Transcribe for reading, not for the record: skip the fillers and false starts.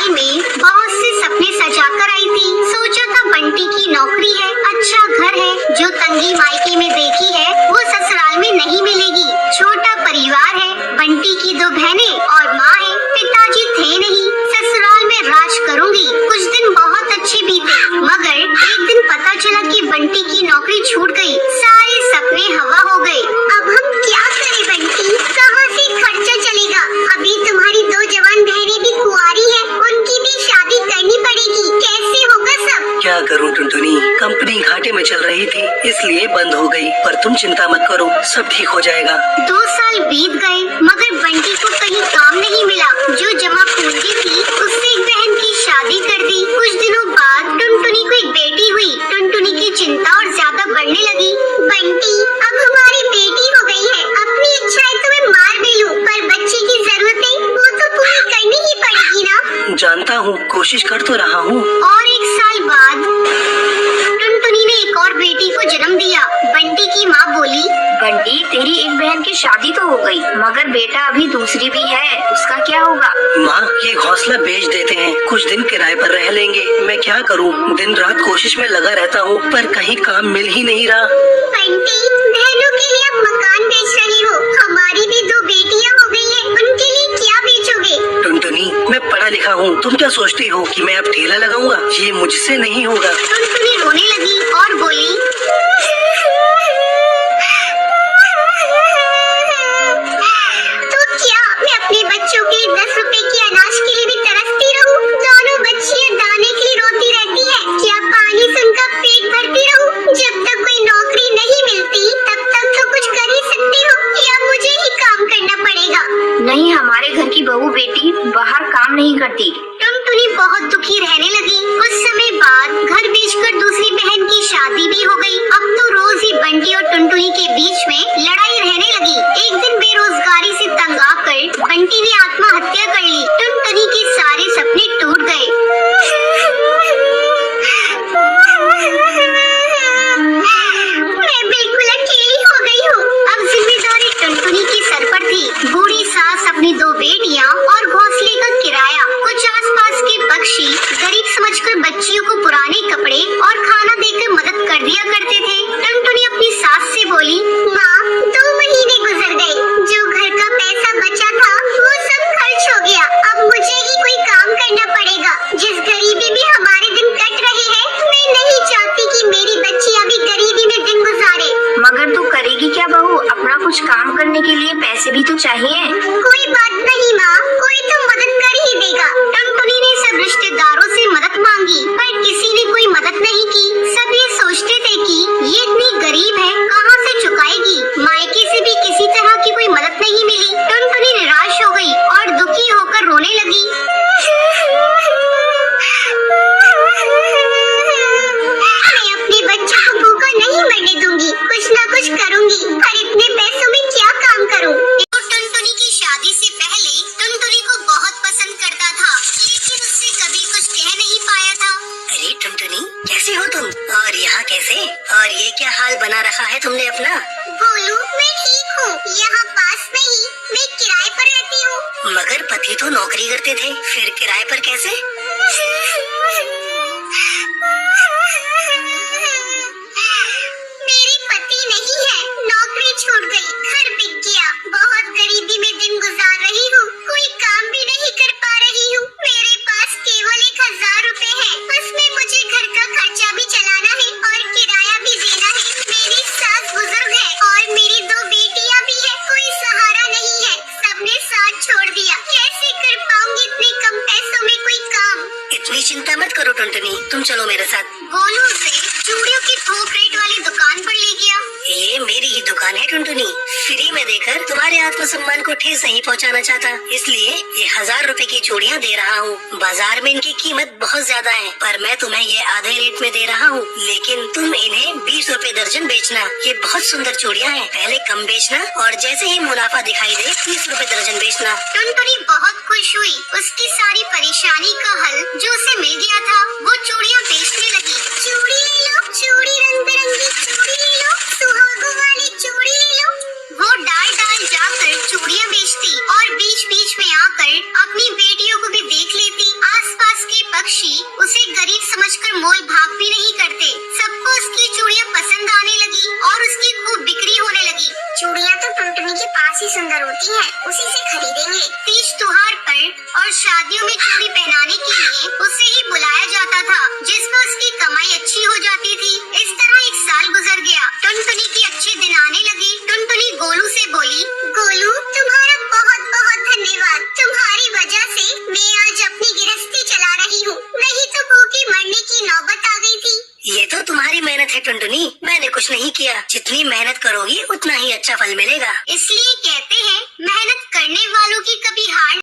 ससुराल में बहुत से सपने सजा कर आई थी। सोचा था बंटी की नौकरी है, अच्छा घर है, जो तंगी मायके में देखी है वो ससुराल में नहीं मिलेगी। छोटा परिवार है, बंटी की 2 बहनें और माँ है, पिताजी थे नहीं। ससुराल में राज करूंगी। कुछ दिन बहुत अच्छे बीते, मगर एक दिन पता चला कि बंटी की नौकरी छूट गई। सारे सपने हवा हो गए। अब हम क्या करें बंटी, कहाँ से खर्चा चलेगा? अभी तुम्हारी 2 जवान बहनें भी कुंवारी हैं, उनकी भी शादी करनी पड़ेगी। कैसे होगा सब? क्या करूं टुनटुनी, कंपनी घाटे में चल रही थी इसलिए बंद हो गई, पर तुम चिंता मत करो, सब ठीक हो जाएगा। 2 साल बीत गए मगर बंटी को कहीं काम नहीं मिला। जो जमा पूंजी थी उससे एक बहन की शादी कर दी। कुछ दिनों बाद टुनटुनी को एक बेटी हुई। टुनटुनी की चिंता और ज्यादा बढ़ने लगी। बंटी, अब हमारी बेटी हो गई है, अपनी इच्छाएं तो मैं मार भी लूं, पर बच्चे की जरूरतें वो तो पूरी करनी ही पड़ेगी ना। जानता हूँ, कोशिश कर तो रहा हूँ। और 1 साल बाद टुनटुनी ने एक और बेटी को जन्म दिया। बंटी की माँ बोली, बंटी, तेरी एक बहन की शादी तो हो गई, मगर बेटा अभी दूसरी भी है, उसका क्या होगा? माँ, ये घोंसला बेच देते हैं, कुछ दिन किराए पर रह लेंगे। मैं क्या करूँ, दिन रात कोशिश में लगा रहता हूँ, पर कहीं काम मिल ही नहीं रहा। बंटी, बहनों के लिए अब मकान बेच रही हो, हमारी भी 2 बेटियां हो गई हैं, उनके लिए क्या बेचोगे? टुनटुनी, मैं पढ़ा लिखा हूँ, तुम क्या सोचती हो कि मैं अब ठेला लगाऊंगा? ये मुझसे नहीं होगा। टुनटुनी रोने लगी और बोली, तो क्या मैं अपने बच्चों के लिए 10 रुपए की अनाज के लिए भी तरसती रहूं? दोनों बच्चियां दाने के लिए रोती रहती है, क्या पानी से उनका पेट भरती रहूं? जब तक कोई नौकरी नहीं मिलती तब तक तो कुछ कर ही सकती हो, या मुझे ही काम करना पड़ेगा? नहीं, हमारे घर की बहू बेटी बाहर काम नहीं करती। टुनटुनी बहुत दुखी रहने लगी। कुछ समय बाद घर बेचकर दूसरी बहन की शादी भी हो गई। अब तो रोज ही बंटी और टुनटुनी के बीच में लड़ाई रहने लगी। एक दिन बेरोजगारी से तंग आकर बंटी ने आत्महत्या कर ली। टुनटुनी के सारे सपने टूट गए। मैं बिल्कुल अकेली हो गई हूँ। अब जिम्मेदारी टुनटुनी की सर पर थी। बूढ़ी सास, अपनी 2 बेटियाँ और घोंसले का किराया। कुछ आसपास के पक्षी गरीब समझकर बच्चियों को पुराने कपड़े और खाना देकर मदद कर दिया करते थे। टुनटुनी अपनी सास से बोली, माँ, 2 महीने गुजर गए, जो घर का पैसा बचा था वो सब खर्च हो गया। अब मुझे ही कोई काम करना पड़ेगा। जिस गरीबी में हमारे दिन कट रहे हैं, मैं नहीं चाहती कि मेरी बच्चियाँ भी गरीबी में दिन गुजारे। मगर तू करेगी क्या बहू? अपना कुछ काम करने के लिए पैसे भी तो चाहिए। कोई बात नहीं माँ, कोई तो मदद कर ही देगा। टुनटुनी ने सब रिश्तेदारों से मदद मांगी, पर किसी ने कोई मदद नहीं की। सब ये सोचते थे कि ये इतनी गरीब है, कहाँ से चुकाएगी। मायके से भी किसी तरह की कोई मदद नहीं मिली। टुनटुनी निराश हो गई और दुखी होकर रोने लगी। मैं अपने बच्चों को भूखा नहीं मरने दूंगी, कुछ ना कुछ करूंगी, पर इतने पैसों में क्या काम करूं? टुनटुनी की शादी से पहले टुनटुनी को बहुत पसंद करता था, लेकिन उससे कभी कुछ कह नहीं पाया था। अरे टुनटुनी, कैसे हो तुम? और यहाँ कैसे? और ये क्या हाल बना रखा है तुमने अपना? बोलू, मैं ठीक हूँ, यहाँ पास में ही मैं किराए पर रहती हूँ। मगर पति तो नौकरी करते थे, फिर किराए पर कैसे? मेरे पति नहीं है, नौकरी छूट गई, घर बिक गया, बहुत गरीबी में दिन गुजार रही हूँ, कोई काम भी नहीं कर पा रही हूँ। मेरे पास केवल 1000 रुपए है, उसमें मुझे घर का खर्चा भी चलाना है और किराया भी देना है। मेरी सास बुजुर्ग है और मेरी 2 बेटियाँ भी है, कोई सहारा नहीं है, सबने साथ छोड़ दिया। कैसे कर पाऊंगी इतने कम पैसों में कोई काम? इतनी चिंता मत करो टुनटुनी, तुम चलो मेरे साथ। गोलू उसे चूड़ियों की थोक रेट वाली दुकान पर ले गया। ये मेरी ही दुकान है टुनटुनी, फ्री में देकर तुम्हारे आत्मसम्मान को ठेस नहीं पहुंचाना चाहता, इसलिए ये 1000 रुपए की चूड़ियाँ दे रहा हूँ। बाजार में इनकी कीमत बहुत ज्यादा है, पर मैं तुम्हें ये आधे रेट में दे रहा हूँ, लेकिन तुम इन्हें 20 रुपए दर्जन बेचना। ये बहुत सुंदर चूड़ियाँ हैं, पहले कम बेचना और जैसे ही मुनाफा दिखाई दे 30 रुपए दर्जन बेचना। टुनटुनी बहुत खुश हुई। उसकी सारी परेशानी का हल जो उसे मिल गया था, वो चूड़ियाँ बेचने लगी। चूड़ी ले लो, चूड़ी रंग बिरंगी चूड़ी ले लो, सुहागों वाली चूड़ी ले लो। वो डाल डाल जाकर चूड़ियाँ बेचती और बीच बीच में आकर अपनी बेटियों को भी देख लेती। आस टुनटुनी के पास ही सुंदर होती है, उसी से खरीदेंगे। तीज त्योहार पर और शादियों में चूड़ी पहनाने के लिए उसे ही बुलाया जाता था, जिसमें उसकी कमाई अच्छी हो जाती थी। इस तरह एक साल गुजर गया। टुनटुनी के अच्छे दिन आने लगे। टुनटुनी गोलू से बोली, गोलू तुम्हारा बहुत बहुत धन्यवाद। तुम्हारी वजह से मैं आज अपनी गृहस्थी चला रही हूँ, नहीं तो भूखे मरने की नौबत आ गई थी। ये तो तुम्हारी मेहनत है टुनटुनी, मैंने कुछ नहीं किया। जितनी मेहनत करोगी उतना ही अच्छा फल मिलेगा। इसलिए कहते हैं मेहनत करने वालों की कभी हार